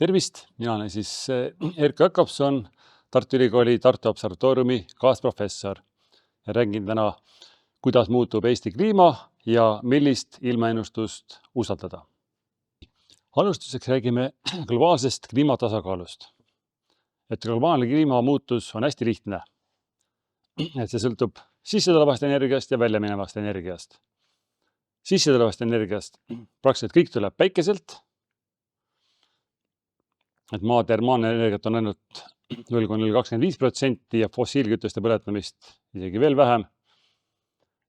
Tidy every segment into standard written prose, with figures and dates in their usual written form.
Tervist, mina olen siis Erkki Jakobson, Tartu Ülikooli Tartu Observatooriumi kaasprofessor ja räägin täna, kuidas muutub Eesti kliima ja millist ilmaennustust usaldada. Alustuseks räägime globaalsest kliimatasakaalust. Et globaalne kliimamuutus on hästi lihtne. Et see sõltub sissetulevast energiast ja välja minevast energiast. Sissetulevast energiast praktiliselt kõik tuleb päikeselt. Et maa termaalne energiat on ainult 0,025% ja fossiilkütuste põletamist isegi veel vähem.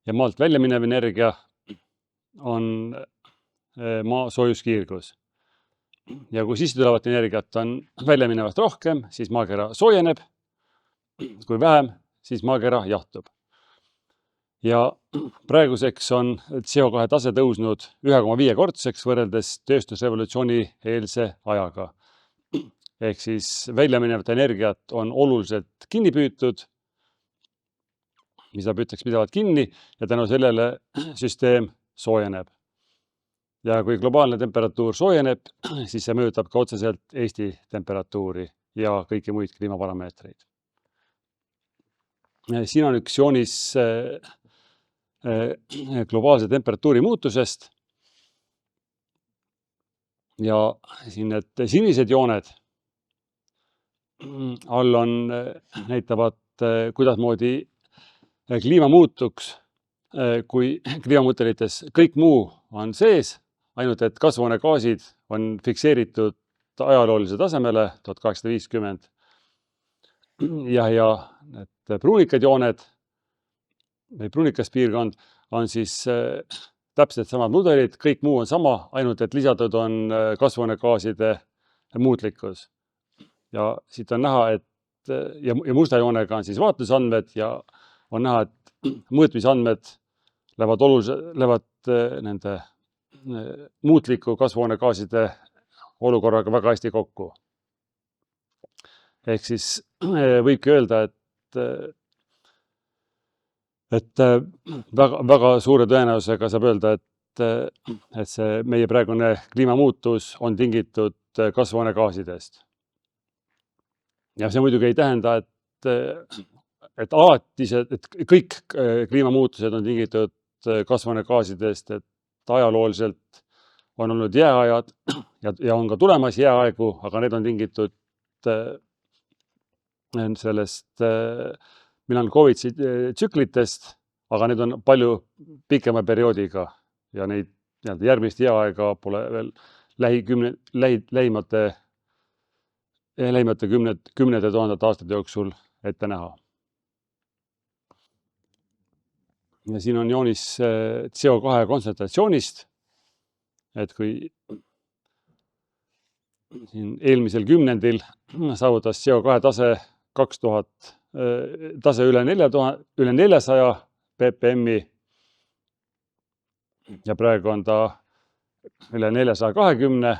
Ja maalt välja minev energia on maa soojuskiirgus. Ja kui sisse tulevat energiat on välja minevast rohkem, siis maakera soojeneb. Kui vähem, siis maakera jahtub. Ja praeguseks on CO2 tase tõusnud 1,5-kordseks võrreldes tööstusrevolutsiooni eelse ajaga. Ehk siis välja minevat energiat on oluliselt kinni püütud, mis püütakse pidevalt kinni ja tänu sellele süsteem soojeneb. Ja kui globaalne temperatuur soojeneb, siis see mõjutab ka otseselt Eesti temperatuuri ja kõiki muid kliimaparameetreid. Siin on üks joonis globaalse temperatuuri muutusest. Ja siin need sinised jooned all näitavad, kuidasmoodi kliima muutuks, kui kliimamudelites kõik muu on sees, ainult et kasvuhoonegaasid on fikseeritud ajaloolise tasemele 1850. Ja need pruunikad jooned või pruunikas piirkond on siis täpselt samad mudelid, kõik muu on sama, ainult et lisatud on kasvuhoonegaaside muutlikkus. Ja siit on näha, et ja musta joonega on siis vaatlusandmed ja on näha, et mõõtmisandmed lähevad nende muutliku kasvuhoonegaaside olukorraga väga hästi kokku. Ehk siis võibki öelda, et väga suure tõenäosusega saab öelda, et see meie praegune kliimamuutus on tingitud kasvuhoonegaasidest. Ja see muidugi ei tähenda, et kõik kliimamuutused on tingitud kasvuhoonegaasidest, et ajalooliselt on olnud jääajad ja on ka tulemas jääaegu, aga need on tingitud sellest Milankovitchi tsüklitest, aga need on palju pikema perioodiga ja neid järgmist jääaega pole veel lähimate kümnete tuhandete aastate jooksul ette näha. Ja siin on joonis CO2 kontsentratsioonist, et kui siin eelmisel kümnendil saavutas CO2 tase 2000 tase üle 400 ppm ja praegu on ta üle 420,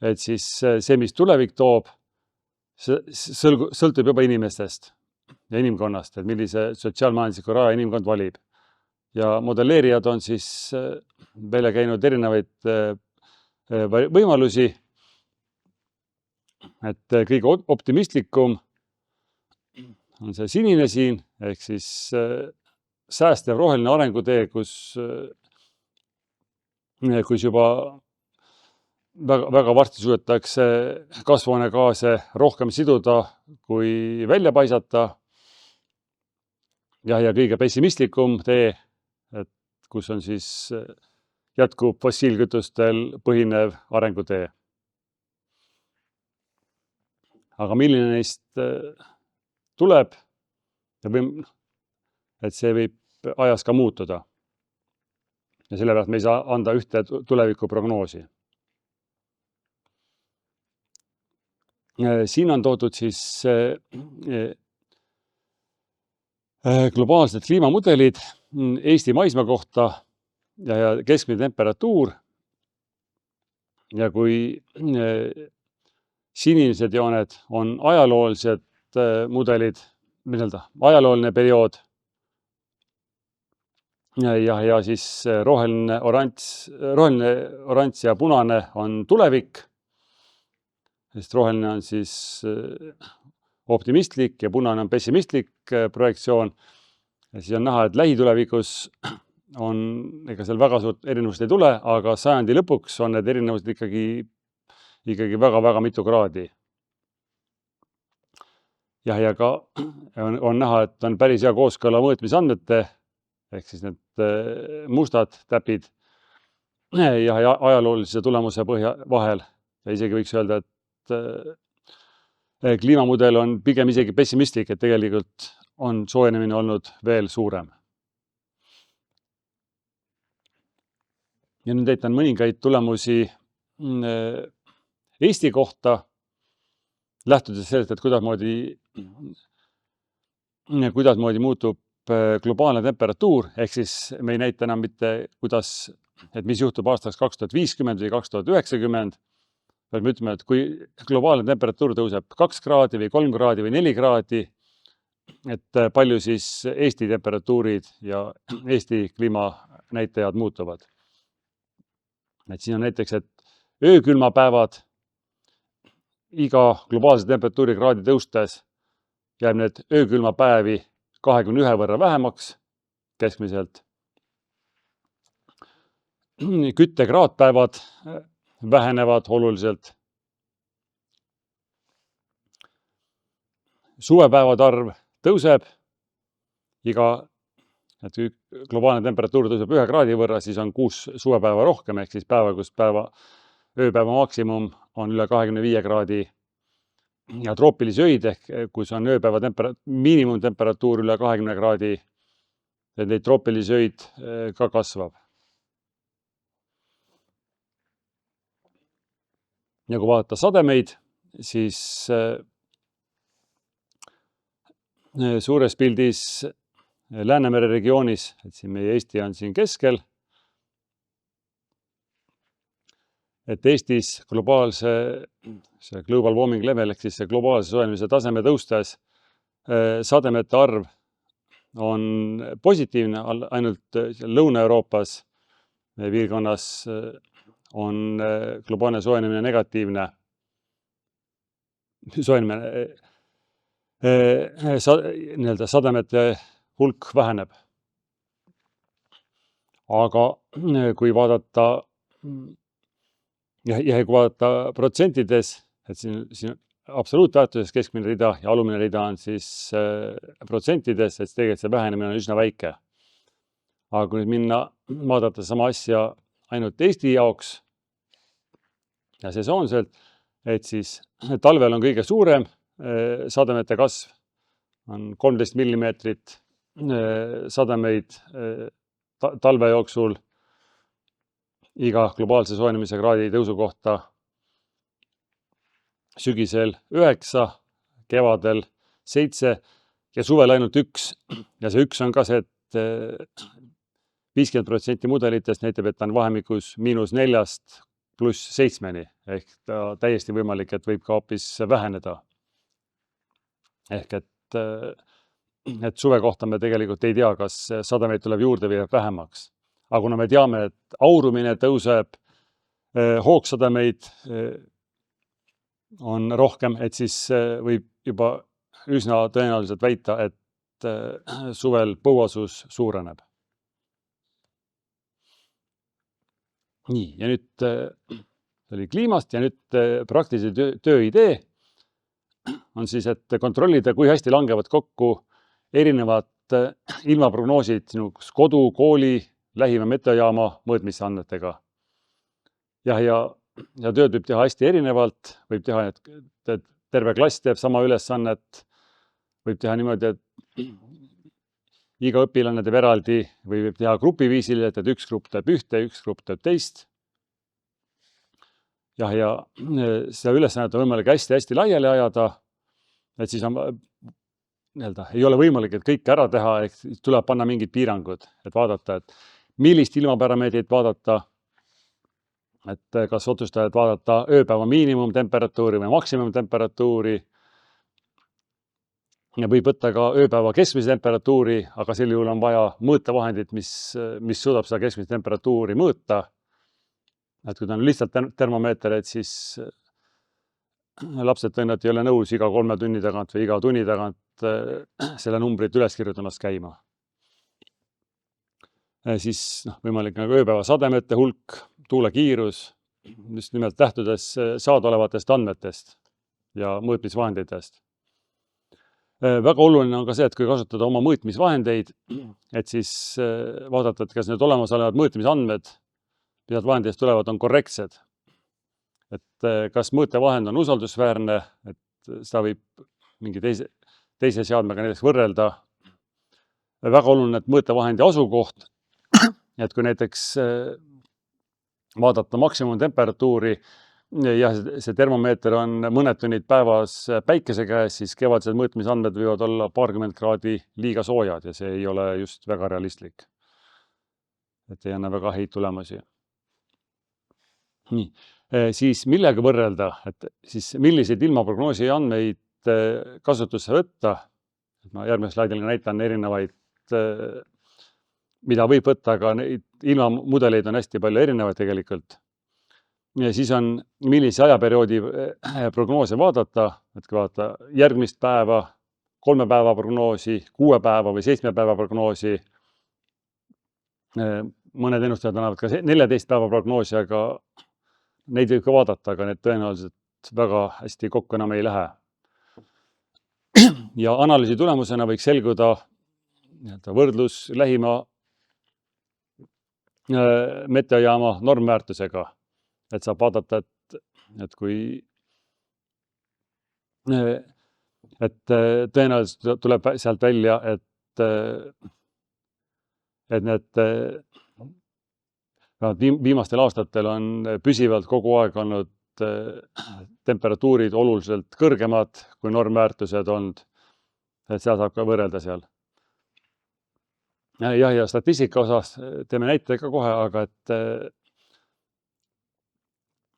et siis see, mis tulevik toob, sõltub juba inimestest ja inimkonnast, et millise sotsiaalmajandusliku raja inimkond valib. Ja modelleerijad on siis välja käinud erinevaid võimalusi, et kõige optimistlikum on see sinine siin, ehk siis säästev roheline arengutee, kus juba väga varsti suudetakse kasvuhoonegaase rohkem siduda kui välja paisata. Ja kõige pessimistlikum tee, et kus on siis jätkub fossiilkütustel põhinev arengutee. Aga milline neist tuleb, et see võib ajas ka muutuda. Ja sellepärast me ei saa anda ühte tulevikuprognoosi. Siin on toodud siis globaalsed kliimamudelid Eesti maismaa kohta ja keskmine temperatuur. Ja kui sinised jooned on ajaloolised mudelid, ajalooline periood ja siis roheline, oranž ja punane on tulevik. sest roheline on siis optimistlik ja punane on pessimistlik projektsioon. Ja siis on näha, et lähitulevikus ega seal väga suurt erinevust ei tule, aga sajandi lõpuks on need erinevused ikkagi väga-väga mitu kraadi. Ja ka on näha, et on päris hea kooskõla mõõtmisandmete, ehk siis need mustad täpid ja ajaloolise tulemuse vahel. Ja isegi võiks öelda, et kliimamudel on pigem isegi pessimistlik, et tegelikult on soojenemine olnud veel suurem. Ja nüüd näitan mõningaid tulemusi Eesti kohta, lähtudes sellest, et kuidasmoodi muutub globaalne temperatuur, ehk siis me ei näita enam mitte, mis juhtub aastaks 2050 või 2090, vaid me ütleme, et kui globaalne temperatuur tõuseb 2 kraadi või 3 kraadi või 4 kraadi, et palju siis Eesti temperatuurid ja Eesti kliimanäitajad muutuvad. Et siin on näiteks, et öökülmapäevad iga globaalse temperatuuri kraadi tõustes jääb need öökülmapäevi 21 võrra vähemaks keskmiselt. Küttekraadpäevad vähenevad oluliselt. Suvepäevade arv tõuseb et globaalne temperatuur tõuseb 1 kraadi võrra, siis on 6 suvepäeva rohkem, ehk siis päeva, kus ööpäeva maksimum on üle 25 kraadi ja troopilisi öid, ehk kus on ööpäeva miinimumtemperatuur üle 20 kraadi, neid troopilisi öid ka kasvab. Ja kui vaadata sademeid, siis suures pildis Läänemere regioonis, et siin meie Eesti on siin keskel, et Eestis global warming level ehk siis see globaalse soojenemise taseme tõustes sademete arv on positiivne, ainult Lõuna-Euroopas meie piirkonnas on globaalne soojenemine negatiivne. Sademete hulk väheneb. Aga kui vaadata protsentides, et siin absoluutväärtuses keskmine rida ja alumine rida on siis protsentides, et tegelikult see vähenemine on üsna väike. Aga kui nüüd minna vaadata sama asja ainult Eesti jaoks ja sesoonselt, et siis talvel on kõige suurem sademete kasv, on 13 millimeetrit sademeid talve jooksul iga globaalse soojenemise kraadi tõusu kohta, sügisel 9, kevadel 7 ja suvel ainult 1. Ja see 1 on ka see, et 50% mudelitest näitab, et ta on vahemikus -4 +7, ehk ta täiesti võimalik, et võib ka hoopis väheneda. Ehk et suve kohta me tegelikult ei tea, kas sademeid tuleb juurde või jääb vähemaks. Aga kuna me teame, et aurumine tõuseb, hoogsademeid on rohkem, et siis võib juba üsna tõenäoliselt väita, et suvel põuasus suureneb. Nii, ja nüüd oli kliimast ja nüüd praktilise töö idee on siis, et kontrollida, kui hästi langevad kokku erinevad ilmaprognoosid sinu kodu, kooli, lähima meteojaama mõõtmisandmetega. Ja tööd võib teha hästi erinevalt, võib teha, et terve klass teeb sama ülesannet, võib teha niimoodi, et iga õpilane teeb eraldi või võib teha grupiviisiliselt, et üks grupp teeb ühte, üks grupp teeb teist. Ja seda ülesannet on võimalik hästi-hästi laiali ajada, et siis ei ole võimalik, et kõike ära teha, ehk tuleb panna mingid piirangud, et vaadata, et millist ilmaparameetrit vaadata, et kas otsustada, et vaadata ööpäeva miinimumtemperatuuri või maksimumtemperatuuri. Ja võib võtta ka ööpäeva keskmise temperatuuri, aga sel juhul on vaja mõõtevahendit, mis suudab seda keskmist temperatuuri mõõta. Et kui ta on lihtsalt termomeeter, et siis lapsed tõenäoliselt ei ole nõus iga 3 tunni tagant või iga tunni tagant selle numbrit üles kirjutamast käima. Siis võimalik nagu ööpäeva sademete hulk, tuule kiirus, just nimelt lähtudes saadaolevatest andmetest ja mõõtmisvahenditest. Väga oluline on ka see, et kui kasutada oma mõõtmisvahendeid, et siis vaadata, et kas need olemasolevad mõõtmisandmed, mida vahenditest tulevad, on korrektsed. Et kas mõõtevahend on usaldusväärne, et seda võib mingi teise seadmega näiteks võrrelda. Väga oluline, et mõõtevahendi asukoht, et kui näiteks vaadata maksimumtemperatuuri, jah, see termomeeter on mõned tunnid päevas päikese käes, siis kevadised mõõtmisandmed võivad olla paarkümmend kraadi liiga soojad ja see ei ole just väga realistlik. Et ei anna väga häid tulemusi. Nii, siis millega võrrelda, et siis milliseid ilmaprognoosi andmeid kasutusse võtta. Ma järgmisel slaidil näitan erinevaid, mida võib võtta, aga neid ilmamudeleid on hästi palju erinevaid tegelikult. Ja siis on millise ajaperioodi prognoose vaadata, et kui vaadata järgmist päeva, 3 päeva prognoosi, 6 päeva või 7 päeva prognoosi. Mõned ennustajad annavad ka 14 päeva prognoosi, aga neid võib ka vaadata, aga need tõenäoliselt väga hästi kokku enam ei lähe. Ja analüüsi tulemusena võiks selguda võrdlus lähima meteojaama normväärtusega. Et saab vaadata, et kui tõenäoliselt tuleb sealt välja, et need viimastel aastatel on püsivalt kogu aeg olnud temperatuurid oluliselt kõrgemad kui normväärtused olnud. Et seda saab ka võrrelda seal. Ja statistika osas teeme näite ka kohe, aga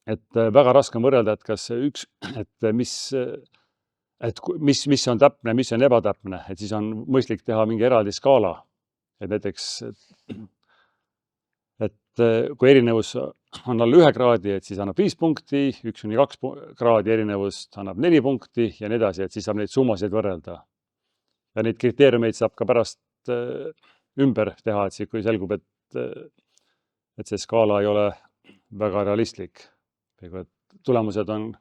et väga raske on võrrelda, et kas mis on täpne, mis on ebatäpne, et siis on mõistlik teha mingi eraldi skaala. Et näiteks, et kui erinevus on alla 1 kraadi, et siis annab 5 punkti, 1–2 kraadi erinevust annab 4 punkti ja nii edasi, et siis saab neid summasid võrrelda. Ja neid kriteeriumeid saab ka pärast ümber teha, et kui selgub, et see skaala ei ole väga realistlik. Tulemused on,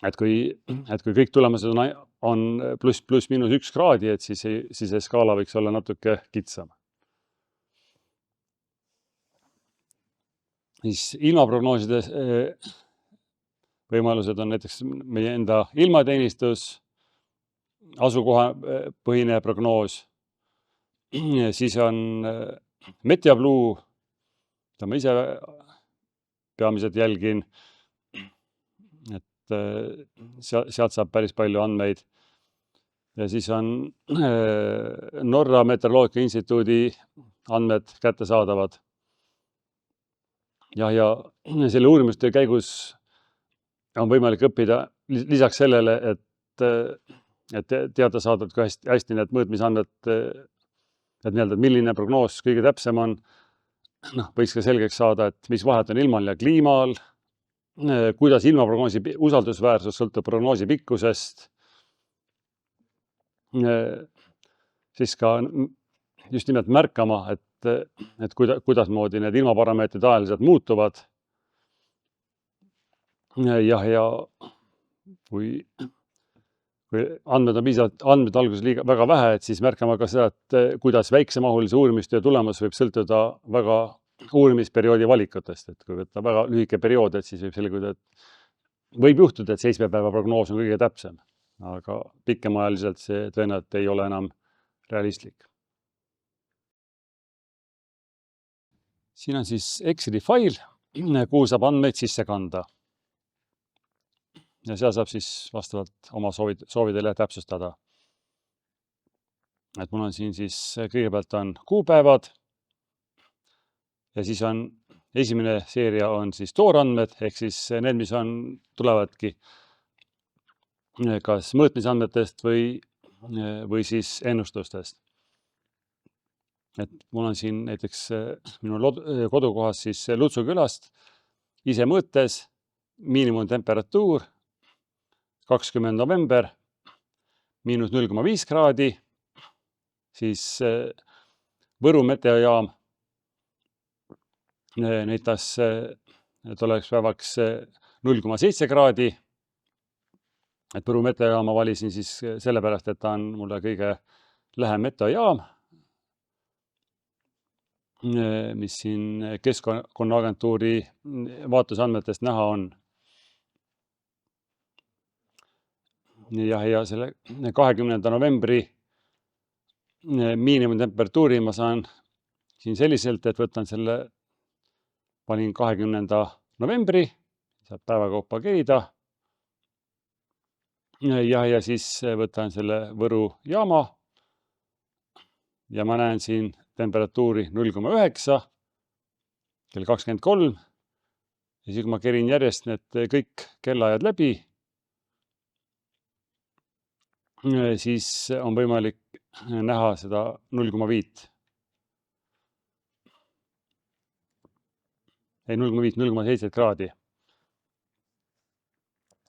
et kui kõik tulemused on +/–1 kraadi, et siis see skaala võiks olla natuke kitsam. Siis ilmaprognooside võimalused on näiteks meie enda ilmateenistus, asukohapõhine prognoos, siis on Meteoblue, mida ma ise peamiselt jälgin, et sealt saab päris palju andmeid. Ja siis on Norra Meteoroloogia Instituudi andmed kättesaadavad. Ja selle uurimustöö käigus on võimalik õppida lisaks sellele, et teada saada ka hästi need mõõtmisandmed, et milline prognoos kõige täpsem on. Võiks ka selgeks saada, et mis vahet on ilmal ja kliimal, kuidas ilmaprognoosi usaldusväärsus sõltub prognoosi pikkusest, siis ka just nimelt märkama, et kuidas moodi need ilmaparameetrid ajaliselt muutuvad. Ja kui andmed on piisavalt, andmed alguses väga vähe, et siis märkama ka seda, et kuidas väiksemahulise uurimistöö tulemus võib sõltuda väga uurimisperioodi valikutest. Et kui võtta väga lühike periood, et siis võib selguda, et võib juhtuda, et 7 päeva prognoos on kõige täpsem, aga pikemaajaliselt see tõenäoliselt ei ole enam realistlik. Siin on siis Exceli fail, kuhu saab andmeid sisse kanda. Ja seal saab siis vastavalt oma soovidele täpsustada. Et mul on siin siis kõigepealt on kuupäevad ja siis on esimene seeria on siis toorandmed, ehk siis need, mis tulevadki kas mõõtmisandmetest või siis ennustustest. Et mul on siin näiteks minu kodukohas siis Lutsu külast ise mõõtes miinimumtemperatuur 20. november -0,5 kraadi, siis Võru meteojaam näitas tolleks päevaks 0,7 kraadi. Et Võru meteojaama valisin siis sellepärast, et ta on mulle kõige lähem meteojaam, mis siin Keskkonnaagentuuri vaatlusandmetest näha on. Ja selle 20. novembri miinimumtemperatuuri ma saan siin selliselt, et võtan selle, panin 20. novembri, saab päeva kaupa kerida. Ja siis võtan selle Võru jaama ja ma näen siin temperatuuri 0,9 kell 23. Ja siis, kui ma kerin järjest need kõik kellaajad läbi, siis on võimalik näha seda 0,5. Ei, 0,7 kraadi.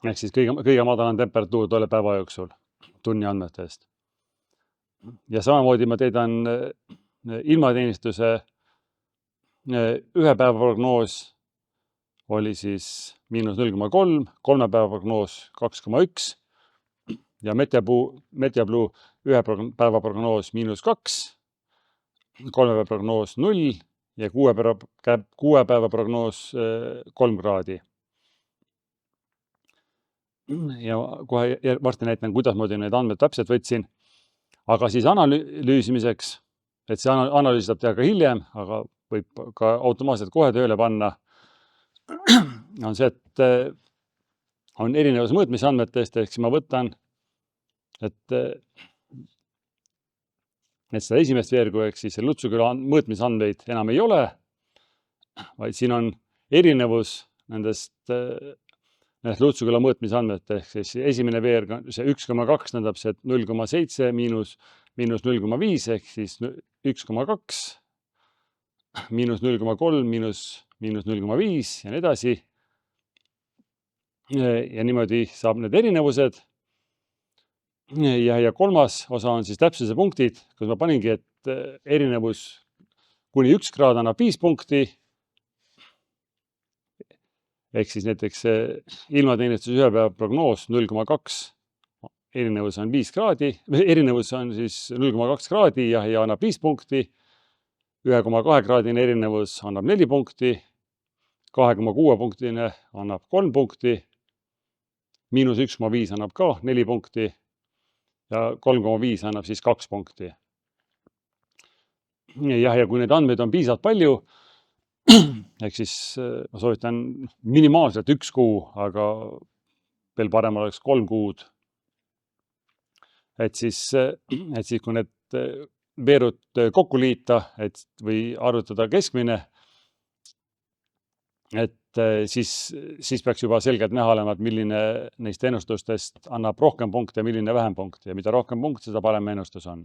Ehk siis kõige madalam temperatuur tolle päeva jooksul tunni andmetest. Ja samamoodi ma teedan ilmateenistuse ühe päeva prognoos oli siis -0,3, 3 päeva prognoos 2,1 ja Meteoblue ühe päeva prognoos -2, 3 päeva prognoos 0 ja 6 päeva prognoos 3 kraadi. Ja kohe varsti näitan, kuidas ma neid andmed täpselt võtsin. Aga siis analüüsimiseks, et see analüüs saab teha ka hiljem, aga võib ka automaatselt kohe tööle panna, on see, et on erinevus mõõtmisandmetest, ehk siis ma võtan, et seda esimest veergu, ehk siis Lutsuküla mõõtmisandmeid enam ei ole, vaid siin on erinevus nendest Lutsuküla mõõtmisandmed, ehk siis esimene veerg on see 1,2 tähendab see, et 0,7 miinus 0,5 ehk siis 1,2 miinus 0,3 miinus 0,5 ja nii edasi. Ja niimoodi saab need erinevused. Ja kolmas osa on siis täpsuse punktid, kus ma paningi, et erinevus kuni 1 kraad annab 5 punkti. Ehk siis näiteks ilmateenistuse ühe päeva prognoos 0,2 erinevus on 5 kraadi, erinevus on siis 0,2 kraadi ja annab 5 punkti. 1,2 kraadine erinevus annab 4 punkti, 2,6 punktine annab 3 punkti, miinus 1,5 annab ka 4 punkti ja 3,5 annab siis 2 punkti. Ja kui neid andmeid on piisavalt palju, ehk siis ma soovitan minimaalselt 1 kuu, aga veel parem oleks 3 kuud. Et siis kui need veerud kokku liita, või arvutada keskmine, et siis peaks juba selgelt näha olema, et milline neist ennustustest annab rohkem punkte ja milline vähem punkte. Ja mida rohkem punkte, seda parem ennustus on.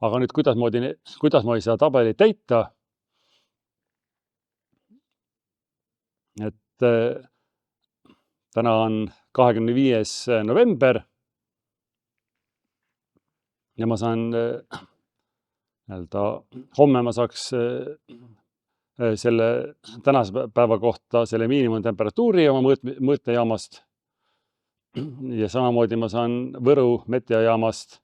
Aga nüüd, kuidas ma seda tabelit täita? Et täna on 25. november ja ma saan homme ma saaks selle tänase päeva kohta selle miinimumtemperatuuri oma mõõtejaamast ja samamoodi ma saan Võru meteojaamast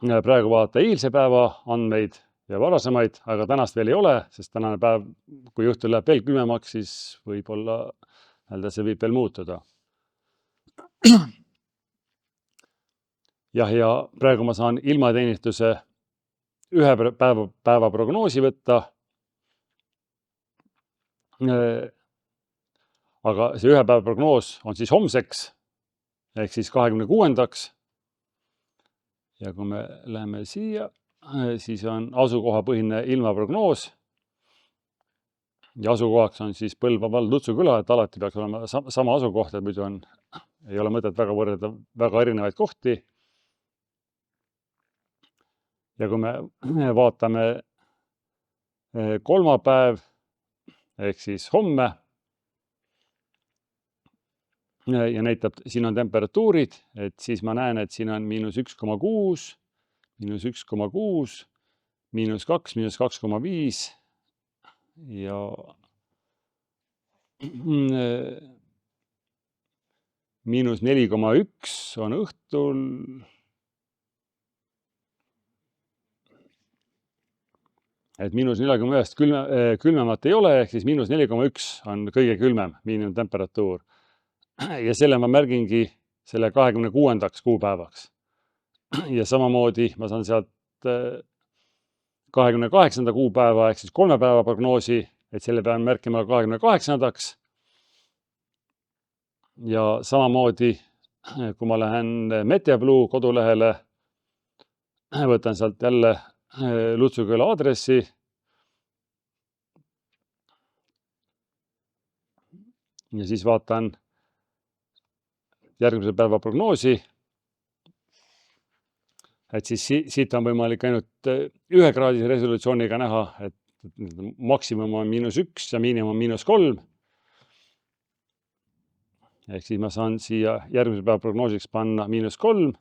praegu vaadata eilse päeva andmeid ja varasemaid, aga tänast veel ei ole, sest tänane päev, kui õhtul läheb veel külmemaks, siis võib-olla see võib veel muutuda. Ja praegu ma saan ilmateenistuse ühe päeva prognoosi võtta. Aga see ühe päeva prognoos on siis homseks, ehk siis 26. Ja kui me läheme siia, siis on asukohapõhine ilmaprognoos. Ja asukohaks on siis Põlva vald Lutsuküla, et alati peaks olema sama asukoht, et muidu ei ole mõtet väga võrrelda väga erinevaid kohti. Ja kui me vaatame kolmapäev, ehk siis homme. Ja näitab, siin on temperatuurid, et siis ma näen, et siin on -1,6, -1,6, -2, -2,5 ja -4,1 on õhtul. Et -41 külmemat ei ole, ehk siis -4,1 on kõige külmem miinimumtemperatuur. Ja selle ma märgingi selle 26. kuupäevaks. Ja samamoodi ma saan sealt 28. kuupäeva ehk siis 3 päeva prognoosi, et selle pean märkima 28. Ja samamoodi, kui ma lähen Meteblue kodulehele, võtan sealt jälle Lutsuküla aadressi ja siis vaatan järgmise päeva prognoosi. Et siis siit on võimalik ainult 1 kraadise resolutsiooniga näha, et maksimum on -1 ja miinimum -3. Ehk siis ma saan siia järgmise päeva prognoosiks panna -3.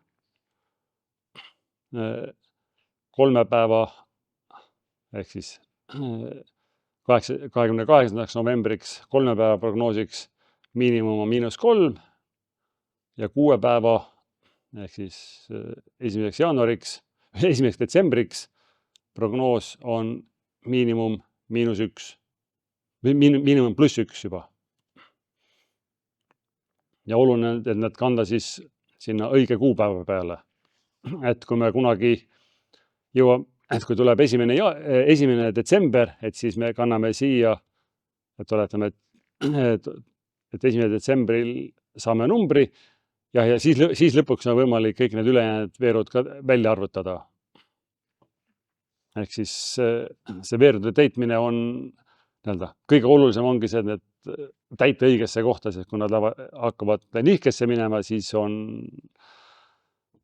3 päeva ehk siis 28. novembriks 3 päeva prognoosiks miinimum on -3 ja 6 päeva ehk siis 1. jaanuariks, 1. detsembriks prognoos on miinimum -1 või miinimum +1 juba. Ja oluline, et need kanda siis sinna õige kuupäeva peale. Et kui me kunagi jõuame, et kui tuleb 1. detsember, et siis me kanname siia, et oletame, et 1. detsembril saame numbri ja siis lõpuks on võimalik kõik need ülejäänud veerud ka välja arvutada. Ehk siis see veerude täitmine on kõige olulisem ongi see, et täita õigesse kohta, sest kui nad hakkavad nihkesse minema, siis on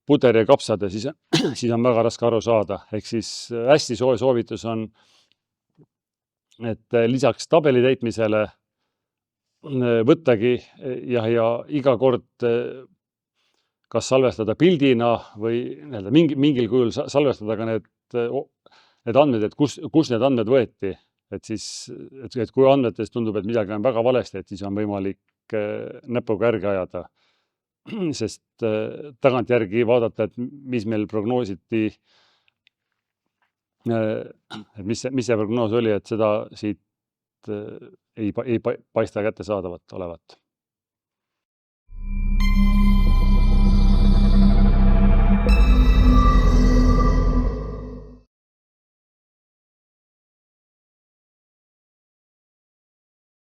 puder ja kapsad ja siis on väga raske aru saada. Ehk siis hästi soe soovitus on, et lisaks tabeli täitmisele võttagi ja iga kord kas salvestada pildina või mingil kujul salvestada ka need andmed, et kus need andmed võeti. Et siis, et kui andmetest tundub, et midagi on väga valesti, et siis on võimalik näpuga järgi ajada. Sest tagantjärgi vaadata, et mis meil prognoositi, et mis see prognoos oli, et seda siit ei paista kättesaadavat olevat.